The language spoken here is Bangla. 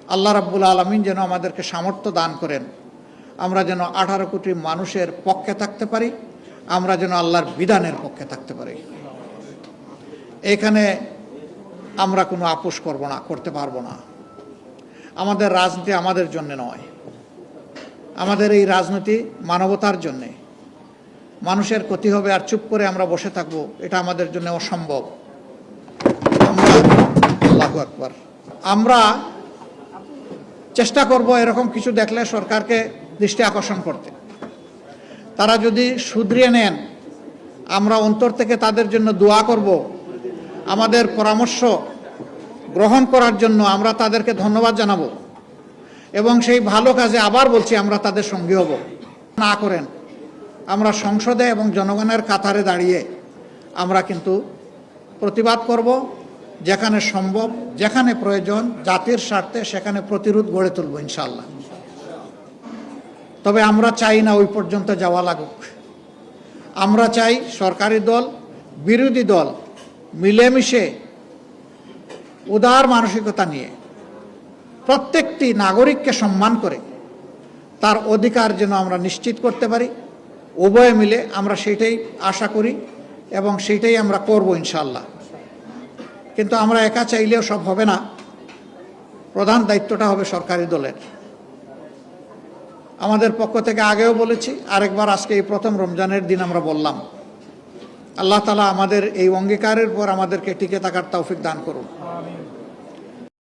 আল্লাহ রাব্বুল আলামিন যেন আমাদেরকে সামর্থ্য দান করেন, আমরা যেন 18 কোটি মানুষের পক্ষে থাকতে পারি, আমরা যেন আল্লাহর বিধানের পক্ষে থাকতে পারি। এখানে আমরা কোনো আপোষ করতে পারবো না। আমাদের রাজনীতি আমাদের জন্য নয়, আমাদের এই রাজনীতি মানবতার জন্যে। মানুষের ক্ষতি হবে আর চুপ করে আমরা বসে থাকবো, এটা আমাদের জন্য অসম্ভব। আল্লাহু আকবার। আমরা চেষ্টা করব এরকম কিছু দেখলে সরকারকে দৃষ্টি আকর্ষণ করতে। তারা যদি শুধরিয়ে নেন, আমরা অন্তর থেকে তাদের জন্য দোয়া করব। আমাদের পরামর্শ গ্রহণ করার জন্য আমরা তাদেরকে ধন্যবাদ জানাবো এবং সেই ভালো কাজে আবার বলছি আমরা তাদের সঙ্গী হব। না করেন, আমরা সংসদে এবং জনগণের কাতারে দাঁড়িয়ে আমরা কিন্তু প্রতিবাদ করব, যেখানে সম্ভব, যেখানে প্রয়োজন, জাতির স্বার্থে সেখানে প্রতিরোধ গড়ে তুলব ইনশাআল্লাহ। তবে আমরা চাই না ওই পর্যন্ত যাওয়া লাগুক। আমরা চাই সরকারি দল, বিরোধী দল মিলেমিশে উদার মানসিকতা নিয়ে প্রত্যেকটি নাগরিককে সম্মান করে তার অধিকার যেন আমরা নিশ্চিত করতে পারি। উভয়ে মিলে আমরা সেটাই আশা করি এবং সেটাই আমরা করব ইনশাআল্লাহ। কিন্তু আমরা একা চাইলেও সব হবে না, প্রধান দায়িত্বটা হবে সরকারি দলের। আমাদের পক্ষ থেকে আগেও বলেছি, আরেকবার আজকে এই প্রথম রমজানের দিন আমরা বললাম, আল্লাহ তাআলা আমাদের এই অঙ্গীকারের পর আমাদেরকে টিকে থাকার তৌফিক দান করুন।